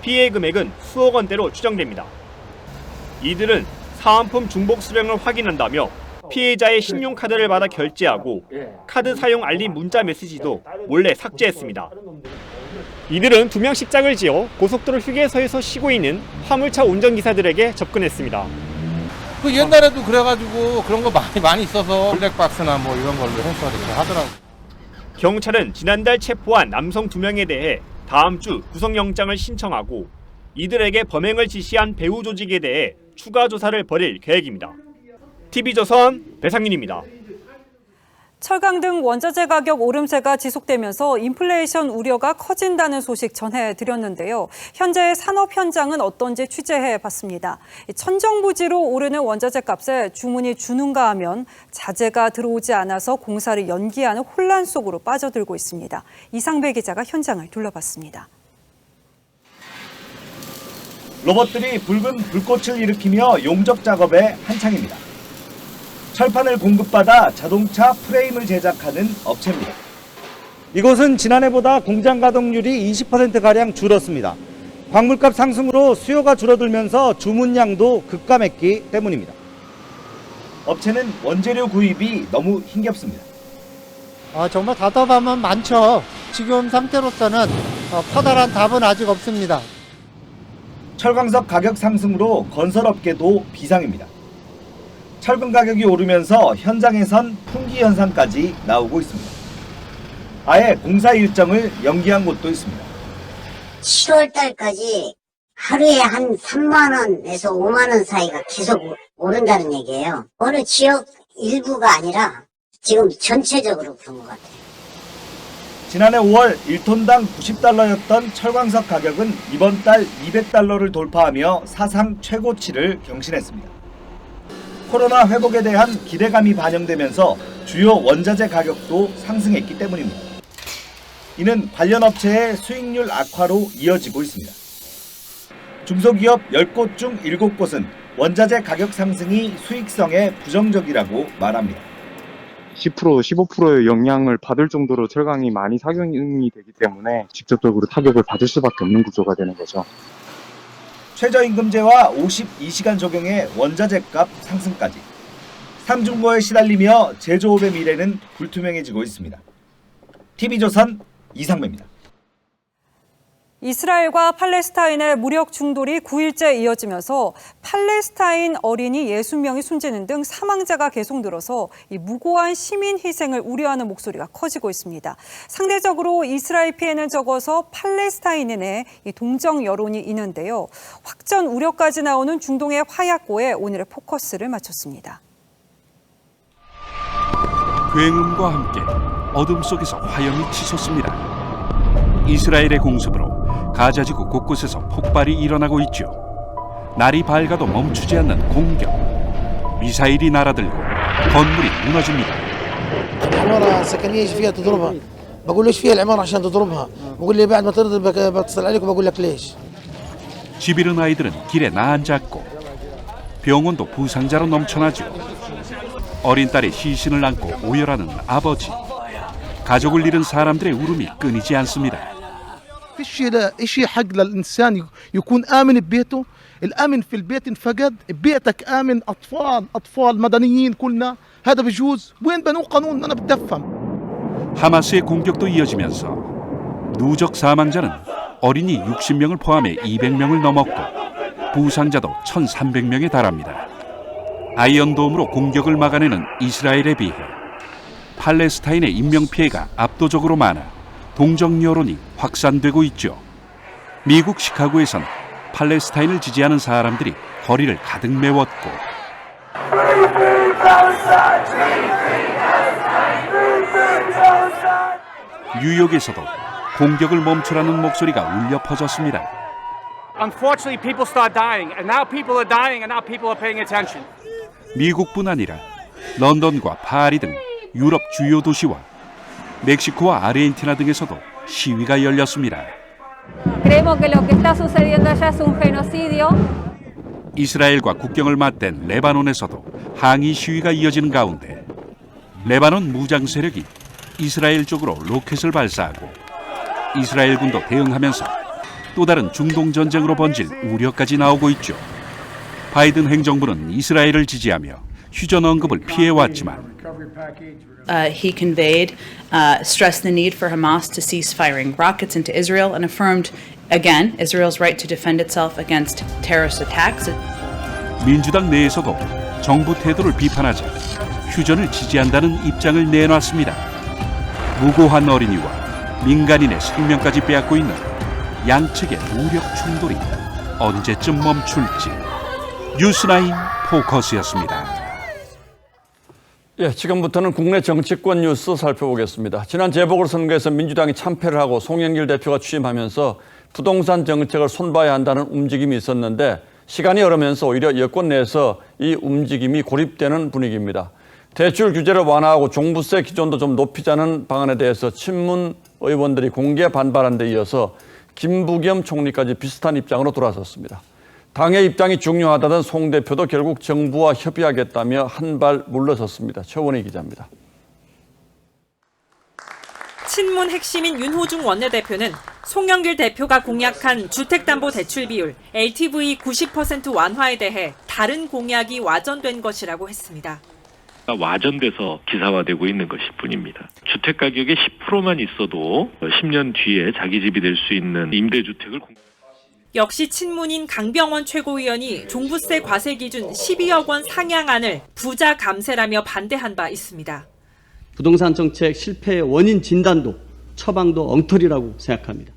피해 금액은 수억 원대로 추정됩니다. 이들은 사은품 중복 수령을 확인한다며 피해자의 신용카드를 받아 결제하고 카드 사용 알림 문자 메시지도 몰래 삭제했습니다. 이들은 2명씩 짝을 지어 고속도로 휴게소에서 쉬고 있는 화물차 운전기사들에게 접근했습니다. 그 옛날에도 그래가지고 그런 거 많이 있어서 블랙박스나 뭐 이런 걸로 해서 이렇게 하더라고요. 경찰은 지난달 체포한 남성 2명에 대해 다음 주 구속영장을 신청하고 이들에게 범행을 지시한 배후 조직에 대해 추가 조사를 벌일 계획입니다. TV조선 배상윤입니다. 철강 등 원자재 가격 오름세가 지속되면서 인플레이션 우려가 커진다는 소식 전해드렸는데요. 현재 산업 현장은 어떤지 취재해봤습니다. 천정부지로 오르는 원자재 값에 주문이 주는가 하면 자재가 들어오지 않아서 공사를 연기하는 혼란 속으로 빠져들고 있습니다. 이상배 기자가 현장을 둘러봤습니다. 로봇들이 붉은 불꽃을 일으키며 용접 작업에 한창입니다. 철판을 공급받아 자동차 프레임을 제작하는 업체입니다. 이곳은 지난해보다 공장 가동률이 20%가량 줄었습니다. 광물값 상승으로 수요가 줄어들면서 주문량도 급감했기 때문입니다. 업체는 원재료 구입이 너무 힘겹습니다. 정말 답답하면 많죠. 지금 상태로서는 커다란 답은 아직 없습니다. 철광석 가격 상승으로 건설업계도 비상입니다. 철근 가격이 오르면서 현장에선 풍기 현상까지 나오고 있습니다. 아예 공사 일정을 연기한 곳도 있습니다. 7월 달까지 하루에 한 3만 원에서 5만 원 사이가 계속 오른다는 얘기예요. 어느 지역 일부가 아니라 지금 전체적으로 그런 것 같아요. 지난해 5월 1톤당 90달러였던 철광석 가격은 이번 달 200달러를 돌파하며 사상 최고치를 경신했습니다. 코로나 회복에 대한 기대감이 반영되면서 주요 원자재 가격도 상승했기 때문입니다. 이는 관련 업체의 수익률 악화로 이어지고 있습니다. 중소기업 10곳 중 7곳은 원자재 가격 상승이 수익성에 부정적이라고 말합니다. 10%, 15%의 영향을 받을 정도로 철강이 많이 사용이 되기 때문에 직접적으로 타격을 받을 수밖에 없는 구조가 되는 거죠. 최저임금제와 52시간 적용의 원자재값 상승까지 삼중고에 시달리며 제조업의 미래는 불투명해지고 있습니다. TV조선 이상배입니다. 이스라엘과 팔레스타인의 무력 충돌이 9일째 이어지면서 팔레스타인 어린이 60명이 숨지는 등 사망자가 계속 늘어서 이 무고한 시민 희생을 우려하는 목소리가 커지고 있습니다. 상대적으로 이스라엘 피해는 적어서 팔레스타인인의 이 동정 여론이 있는데요. 확전 우려까지 나오는 중동의 화약고에 오늘의 포커스를 맞췄습니다. 굉음과 함께 어둠 속에서 화염이 치솟습니다. 이스라엘의 공습으로 가자지구 곳곳에서 폭발이 일어나고 있죠. 날이 밝아도 멈추지 않는 공격. 미사일이 날아들고 건물이 무너집니다. العمارة السكنية ايش فيها تضربها؟ بقول ليش فيها العمارة عشان تضربها؟ بقول لي بعد ما تضرب بتصل عليك وبقول لك ليش؟ 집 잃은 아이들은 길에 나앉았고 병원도 부상자로 넘쳐나죠. 어린 딸의 시신을 안고 오열하는 아버지. 가족을 잃은 사람들의 울음이 끊이지 않습니다. شيء حق للإنسان يكون آمن ببيته الأمن في البيت انفقد بيتك آمن أطفال مدنيين كلنا هذا بجوز وين بنو قانون أنا بتفهم 하마스의 공격도 이어지면서 누적 사망자는 어린이 60명을 포함해 200명을 넘었고 부상자도 1,300명에 달합니다. 아이언돔으로 공격을 막아내는 이스라엘에 비해 팔레스타인의 인명피해가 압도적으로 많아 동정 여론이 확산되고 있죠. 미국 시카고에선 팔레스타인을 지지하는 사람들이 거리를 가득 메웠고 뉴욕에서도 공격을 멈추라는 목소리가 울려 퍼졌습니다. Unfortunately, people start dying, and now people are dying, and now people are paying attention. 미국뿐 아니라 런던과 파리 등 유럽 주요 도시와 멕시코와 아르헨티나 등에서도 시위가 열렸습니다. Creemos que lo que está sucediendo allá es un genocidio. 이스라엘과 국경을 맞댄 레바논에서도 항의 시위가 이어지는 가운데 레바논 무장 세력이 이스라엘 쪽으로 로켓을 발사하고 이스라엘군도 대응하면서 또 다른 중동 전쟁으로 번질 우려까지 나오고 있죠. 바이든 행정부는 이스라엘을 지지하며 휴전 언급을 피해왔지만 He conveyed, stressed the need for Hamas to cease firing rockets into Israel and affirmed again Israel's right to defend itself against terrorist attacks. 민주당 내에서도 정부 태도를 비판하자 휴전을 지지한다는 입장을 내놨습니다. 무고한 어린이와 민간인의 생명까지 빼앗고 있는 양측의 무력 충돌이 언제쯤 멈출지. 뉴스나인 포커스였습니다. 예, 지금부터는 국내 정치권 뉴스 살펴보겠습니다. 지난 재보궐선거에서 민주당이 참패를 하고 송영길 대표가 취임하면서 부동산 정책을 손봐야 한다는 움직임이 있었는데 시간이 흐르면서 오히려 여권 내에서 이 움직임이 고립되는 분위기입니다. 대출 규제를 완화하고 종부세 기준도 좀 높이자는 방안에 대해서 친문 의원들이 공개 반발한 데 이어서 김부겸 총리까지 비슷한 입장으로 돌아섰습니다. 당의 입장이 중요하다던 송 대표도 결국 정부와 협의하겠다며 한 발 물러섰습니다. 최원희 기자입니다. 친문 핵심인 윤호중 원내대표는 송영길 대표가 공약한 주택담보대출 비율 LTV 90% 완화에 대해 다른 공약이 와전된 것이라고 했습니다. 와전돼서 기사화되고 있는 것일 뿐입니다. 주택가격의 10%만 있어도 10년 뒤에 자기 집이 될 수 있는 임대주택을 역시 친문인 강병원 최고위원이 종부세 과세 기준 12억 원 상향안을 부자 감세라며 반대한 바 있습니다. 부동산 정책 실패의 원인 진단도 처방도 엉터리라고 생각합니다.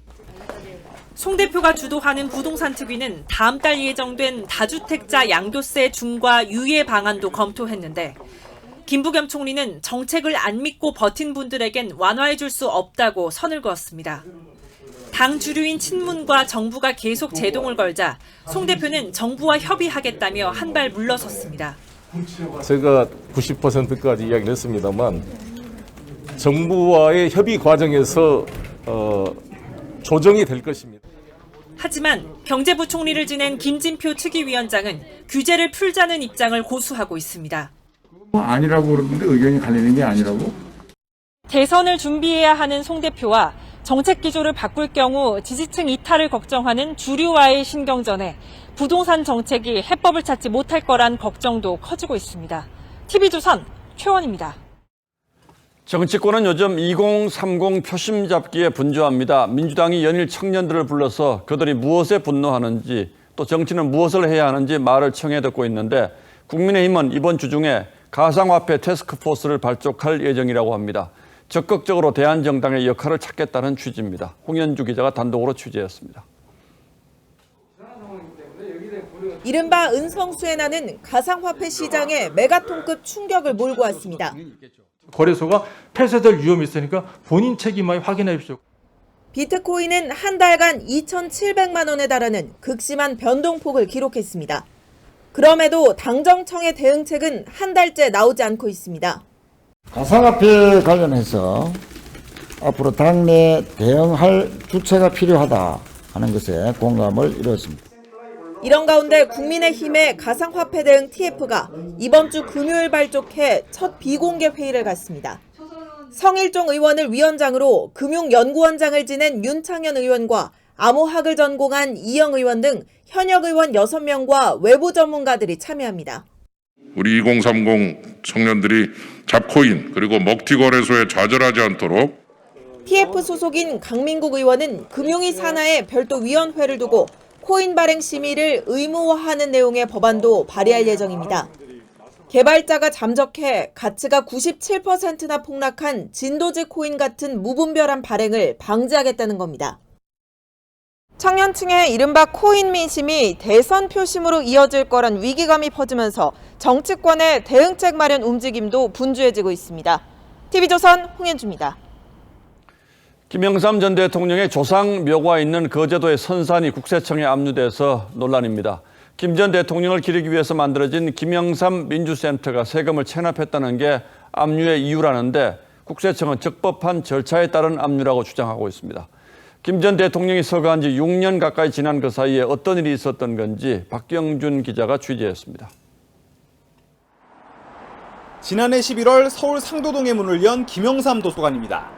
송 대표가 주도하는 부동산 특위는 다음 달 예정된 다주택자 양도세 중과 유예 방안도 검토했는데 김부겸 총리는 정책을 안 믿고 버틴 분들에겐 완화해 줄 수 없다고 선을 그었습니다. 당 주류인 친문과 정부가 계속 제동을 걸자 송 대표는 정부와 협의하겠다며 한 발 물러섰습니다. 제가 90%까지 이야기를 했습니다만 정부와의 협의 과정에서 조정이 될 것입니다. 하지만 경제부총리를 지낸 김진표 특위위원장은 규제를 풀자는 입장을 고수하고 있습니다. 아니라고 그러는데 의견이 갈리는 게 아니라고? 대선을 준비해야 하는 송 대표와 정책 기조를 바꿀 경우 지지층 이탈을 걱정하는 주류와의 신경전에 부동산 정책이 해법을 찾지 못할 거란 걱정도 커지고 있습니다. TV조선 최원입니다. 정치권은 요즘 2030 표심 잡기에 분주합니다. 민주당이 연일 청년들을 불러서 그들이 무엇에 분노하는지 또 정치는 무엇을 해야 하는지 말을 청해 듣고 있는데 국민의힘은 이번 주 중에 가상화폐 태스크포스를 발족할 예정이라고 합니다. 적극적으로 대한정당의 역할을 찾겠다는 취지입니다. 홍현주 기자가 단독으로 취재했습니다. 이른바 은성수에 나는 가상화폐 시장에 메가톤급 충격을 몰고 왔습니다. 거래소가 폐쇄될 위험이 있으니까 본인 책임을 확인해 주십시오. 비트코인은 한 달간 2,700만 원에 달하는 극심한 변동폭을 기록했습니다. 그럼에도 당정청의 대응책은 한 달째 나오지 않고 있습니다. 가상화폐 관련해서 앞으로 당내 대응할 주체가 필요하다 하는 것에 공감을 이루었습니다. 이런 가운데 국민의힘의 가상화폐 대응 TF가 이번 주 금요일 발족해 첫 비공개 회의를 갖습니다. 성일종 의원을 위원장으로 금융연구원장을 지낸 윤창현 의원과 암호학을 전공한 이영 의원 등 현역 의원 6명과 외부 전문가들이 참여합니다. 우리 2030 청년들이 잡코인 그리고 먹튀 거래소에 좌절하지 않도록 TF 소속인 강민국 의원은 금융위 산하에 별도 위원회를 두고 코인 발행 심의를 의무화하는 내용의 법안도 발의할 예정입니다. 개발자가 잠적해 가치가 97%나 폭락한 진도즈 코인 같은 무분별한 발행을 방지하겠다는 겁니다. 청년층의 이른바 코인 민심이 대선 표심으로 이어질 거란 위기감이 퍼지면서 정치권의 대응책 마련 움직임도 분주해지고 있습니다. TV조선 홍현주입니다. 김영삼 전 대통령의 조상 묘가 있는 거제도의 선산이 국세청에 압류돼서 논란입니다. 김 전 대통령을 기리기 위해서 만들어진 김영삼 민주센터가 세금을 체납했다는 게 압류의 이유라는데 국세청은 적법한 절차에 따른 압류라고 주장하고 있습니다. 김 전 대통령이 서거한 지 6년 가까이 지난 그 사이에 어떤 일이 있었던 건지 박경준 기자가 취재했습니다. 지난해 11월 서울 상도동에 문을 연 김영삼 도서관입니다.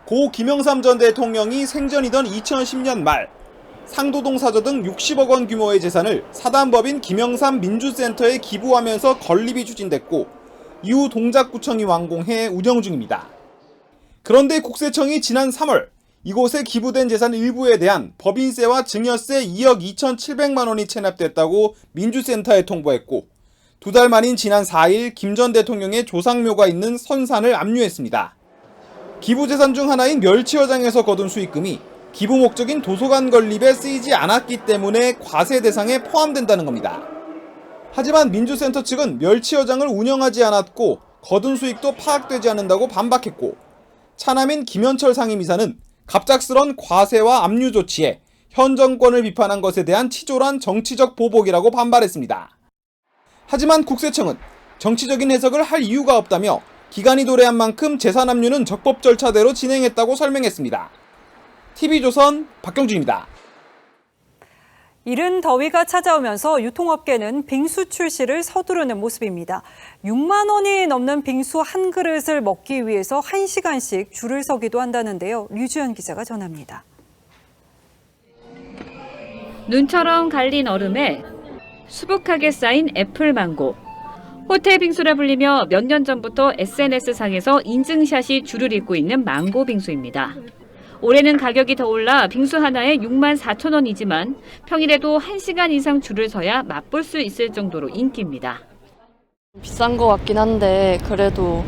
고 김영삼 전 대통령이 생전이던 2010년 말 상도동 사저 등 60억 원 규모의 재산을 사단법인 김영삼 민주센터에 기부하면서 건립이 추진됐고 이후 동작구청이 완공해 운영 중입니다. 그런데 국세청이 지난 3월 이곳에 기부된 재산 일부에 대한 법인세와 증여세 2억 2,700만 원이 체납됐다고 민주센터에 통보했고 2달 만인 지난 4일 김 전 대통령의 조상묘가 있는 선산을 압류했습니다. 기부재산 중 하나인 멸치어장에서 거둔 수익금이 기부 목적인 도서관 건립에 쓰이지 않았기 때문에 과세 대상에 포함된다는 겁니다. 하지만 민주센터 측은 멸치어장을 운영하지 않았고 거둔 수익도 파악되지 않는다고 반박했고 차남인 김현철 상임이사는 갑작스런 과세와 압류 조치에 현 정권을 비판한 것에 대한 치졸한 정치적 보복이라고 반발했습니다. 하지만 국세청은 정치적인 해석을 할 이유가 없다며 기간이 도래한 만큼 재산 압류는 적법 절차대로 진행했다고 설명했습니다. TV조선 박경준입니다. 이른 더위가 찾아오면서 유통업계는 빙수 출시를 서두르는 모습입니다. 6만 원이 넘는 빙수 한 그릇을 먹기 위해서 1시간씩 줄을 서기도 한다는데요. 류주연 기자가 전합니다. 눈처럼 갈린 얼음에 수북하게 쌓인 애플망고. 호텔 빙수라 불리며 몇 년 전부터 SNS상에서 인증샷이 줄을 잇고 있는 망고 빙수입니다. 올해는 가격이 더 올라 빙수 하나에 64,000원이지만 평일에도 1시간 이상 줄을 서야 맛볼 수 있을 정도로 인기입니다. 비싼 것 같긴 한데 그래도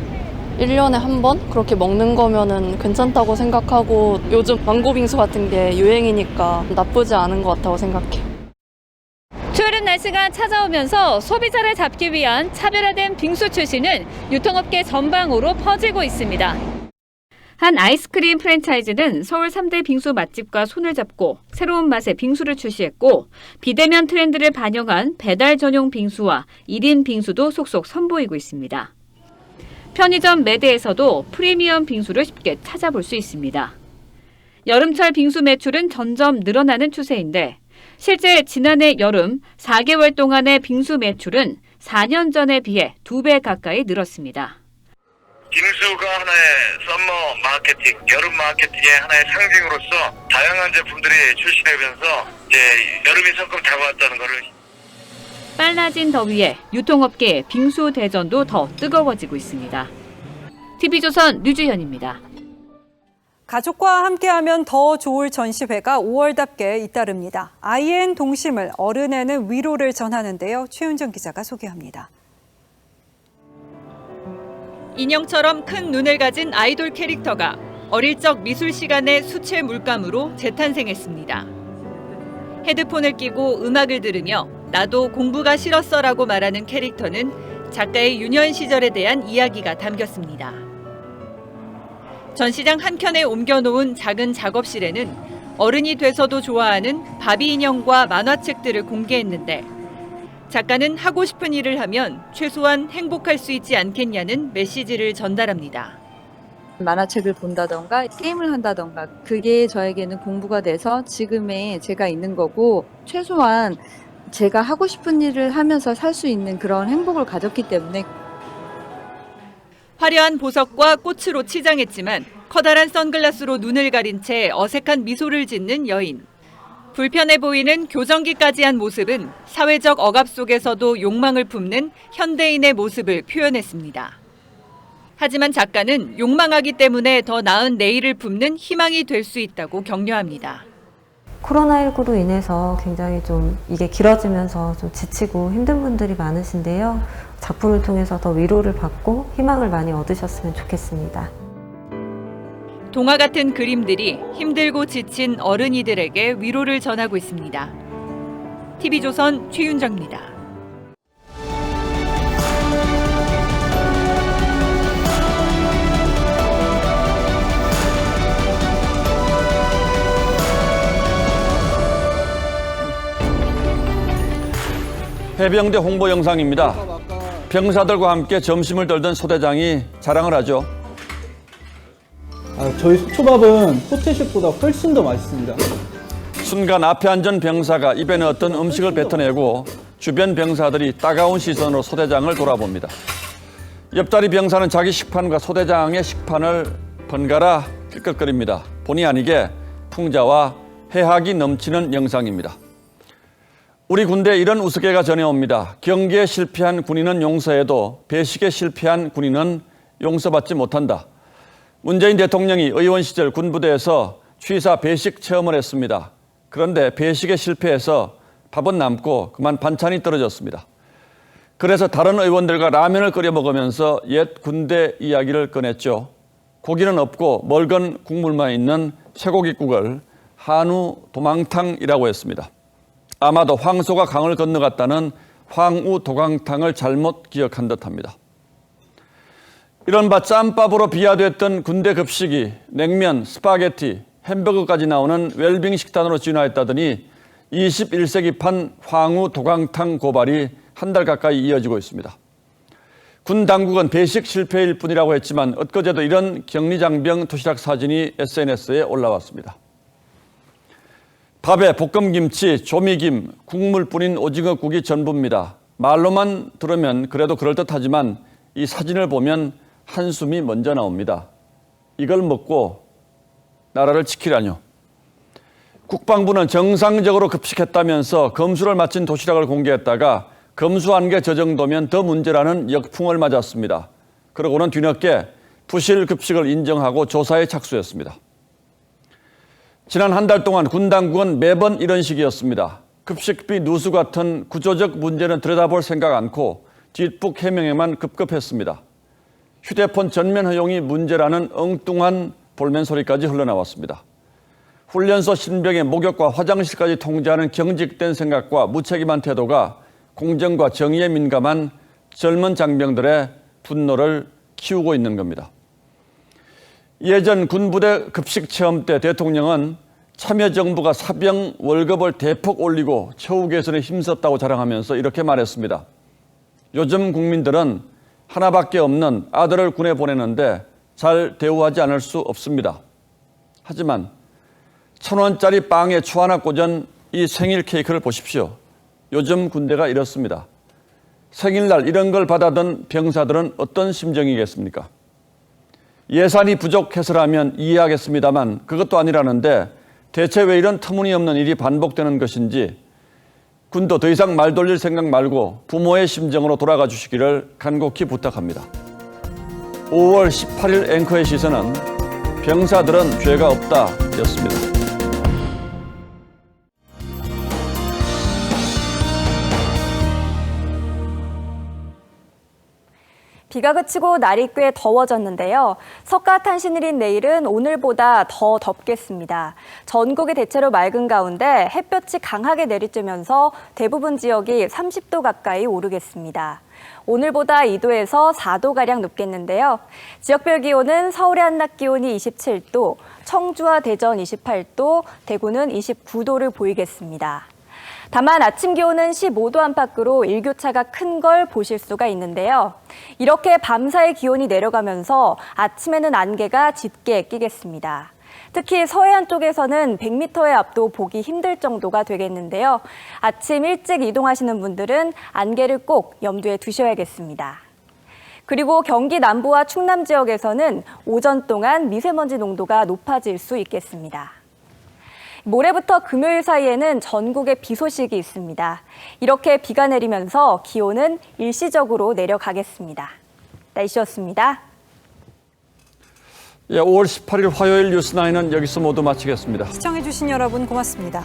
1년에 한 번 그렇게 먹는 거면은 괜찮다고 생각하고 요즘 망고 빙수 같은 게 유행이니까 나쁘지 않은 것 같다고 생각해요. 추운 날씨 시간 찾아오면서 소비자를 잡기 위한 차별화된 빙수 출시는 유통업계 전방으로 퍼지고 있습니다. 한 아이스크림 프랜차이즈는 서울 3대 빙수 맛집과 손을 잡고 새로운 맛의 빙수를 출시했고 비대면 트렌드를 반영한 배달 전용 빙수와 1인 빙수도 속속 선보이고 있습니다. 편의점 매대에서도 프리미엄 빙수를 쉽게 찾아볼 수 있습니다. 여름철 빙수 매출은 점점 늘어나는 추세인데 실제 지난해 여름 4개월 동안의 빙수 매출은 4년 전에 비해 2배 가까이 늘었습니다. 빙수가 하나의 썸머 마케팅, 여름 마케팅의 하나의 상징으로서 다양한 제품들이 출시되면서 이제 여름이 성큼 다가왔다는 것을. 빨라진 더위에 유통업계의 빙수 대전도 더 뜨거워지고 있습니다. TV조선 류주현입니다. 가족과 함께하면 더 좋을 전시회가 5월답게 잇따릅니다. 아이엔 동심을 어른에는 위로를 전하는데요. 최윤정 기자가 소개합니다. 인형처럼 큰 눈을 가진 아이돌 캐릭터가 어릴 적 미술 시간의 수채 물감으로 재탄생했습니다. 헤드폰을 끼고 음악을 들으며 나도 공부가 싫었어라고 말하는 캐릭터는 작가의 유년 시절에 대한 이야기가 담겼습니다. 전시장 한켠에 옮겨놓은 작은 작업실에는 어른이 돼서도 좋아하는 바비 인형과 만화책들을 공개했는데 작가는 하고 싶은 일을 하면 최소한 행복할 수 있지 않겠냐는 메시지를 전달합니다. 만화책을 본다던가 게임을 한다던가 그게 저에게는 공부가 돼서 지금의 제가 있는 거고 최소한 제가 하고 싶은 일을 하면서 살 수 있는 그런 행복을 가졌기 때문에. 화려한 보석과 꽃으로 치장했지만 커다란 선글라스로 눈을 가린 채 어색한 미소를 짓는 여인. 불편해 보이는 교정기까지 한 모습은 사회적 억압 속에서도 욕망을 품는 현대인의 모습을 표현했습니다. 하지만 작가는 욕망하기 때문에 더 나은 내일을 품는 희망이 될 수 있다고 격려합니다. 코로나19로 인해서 굉장히 좀 이게 길어지면서 좀 지치고 힘든 분들이 많으신데요. 작품을 통해서 더 위로를 받고 희망을 많이 얻으셨으면 좋겠습니다. 동화 같은 그림들이 힘들고 지친 어른이들에게 위로를 전하고 있습니다. TV조선 최윤정입니다. 해병대 홍보 영상입니다. 병사들과 함께 점심을 떨던 소대장이 자랑을 하죠. 저희 속초밥은 호텔식보다 훨씬 더 맛있습니다. 순간 앞에 앉은 병사가 입에 넣었던 음식을 뱉어내고 주변 병사들이 따가운 시선으로 소대장을 돌아봅니다. 옆자리 병사는 자기 식판과 소대장의 식판을 번갈아 낄꺽거립니다. 본의 아니게 풍자와 해학이 넘치는 영상입니다. 우리 군대에 이런 우스개가 전해옵니다. 경기에 실패한 군인은 용서해도 배식에 실패한 군인은 용서받지 못한다. 문재인 대통령이 의원 시절 군부대에서 취사 배식 체험을 했습니다. 그런데 배식에 실패해서 밥은 남고 그만 반찬이 떨어졌습니다. 그래서 다른 의원들과 라면을 끓여 먹으면서 옛 군대 이야기를 꺼냈죠. 고기는 없고 멀건 국물만 있는 쇠고기국을 한우 도망탕이라고 했습니다. 아마도 황소가 강을 건너갔다는 황우 도강탕을 잘못 기억한 듯합니다. 이른바 짬밥으로 비하됐던 군대 급식이 냉면, 스파게티, 햄버거까지 나오는 웰빙 식단으로 진화했다더니 21세기판 황우 도강탕 고발이 한 달 가까이 이어지고 있습니다. 군 당국은 배식 실패일 뿐이라고 했지만 엊그제도 이런 격리장병 도시락 사진이 SNS에 올라왔습니다. 밥에 볶음김치, 조미김, 국물뿐인 오징어국이 전부입니다. 말로만 들으면 그래도 그럴듯하지만 이 사진을 보면 한숨이 먼저 나옵니다. 이걸 먹고 나라를 지키라뇨. 국방부는 정상적으로 급식했다면서 검수를 마친 도시락을 공개했다가 검수한 게 저 정도면 더 문제라는 역풍을 맞았습니다. 그러고는 뒤늦게 부실 급식을 인정하고 조사에 착수했습니다. 지난 한 달 동안 군 당국은 매번 이런 식이었습니다. 급식비 누수 같은 구조적 문제는 들여다볼 생각 않고 뒷북 해명에만 급급했습니다. 휴대폰 전면 허용이 문제라는 엉뚱한 볼멘 소리까지 흘러나왔습니다. 훈련소 신병의 목욕과 화장실까지 통제하는 경직된 생각과 무책임한 태도가 공정과 정의에 민감한 젊은 장병들의 분노를 키우고 있는 겁니다. 예전 군부대 급식 체험 때 대통령은 참여정부가 사병 월급을 대폭 올리고 처우 개선에 힘썼다고 자랑하면서 이렇게 말했습니다. 요즘 국민들은 하나밖에 없는 아들을 군에 보내는데 잘 대우하지 않을 수 없습니다. 하지만 1,000원짜리 빵에 추 하나 꽂은 이 생일 케이크를 보십시오. 요즘 군대가 이렇습니다. 생일날 이런 걸 받아든 병사들은 어떤 심정이겠습니까? 예산이 부족해서라면 이해하겠습니다만 그것도 아니라는데 대체 왜 이런 터무니없는 일이 반복되는 것인지 군도 더 이상 말 돌릴 생각 말고 부모의 심정으로 돌아가 주시기를 간곡히 부탁합니다. 5월 18일 앵커의 시선은 병사들은 죄가 없다 였습니다. 비가 그치고 날이 꽤 더워졌는데요. 석가탄신일인 내일은 오늘보다 더 덥겠습니다. 전국이 대체로 맑은 가운데 햇볕이 강하게 내리쬐면서 대부분 지역이 30도 가까이 오르겠습니다. 오늘보다 2도에서 4도가량 높겠는데요. 지역별 기온은 서울의 한낮 기온이 27도, 청주와 대전 28도, 대구는 29도를 보이겠습니다. 다만 아침 기온은 15도 안팎으로 일교차가 큰 걸 보실 수가 있는데요. 이렇게 밤사이 기온이 내려가면서 아침에는 안개가 짙게 끼겠습니다. 특히 서해안 쪽에서는 100m의 앞도 보기 힘들 정도가 되겠는데요. 아침 일찍 이동하시는 분들은 안개를 꼭 염두에 두셔야겠습니다. 그리고 경기 남부와 충남 지역에서는 오전 동안 미세먼지 농도가 높아질 수 있겠습니다. 모레부터 금요일 사이에는 전국에 비 소식이 있습니다. 이렇게 비가 내리면서 기온은 일시적으로 내려가겠습니다. 날씨였습니다. 5월 18일 화요일 뉴스9은 여기서 모두 마치겠습니다. 시청해주신 여러분 고맙습니다.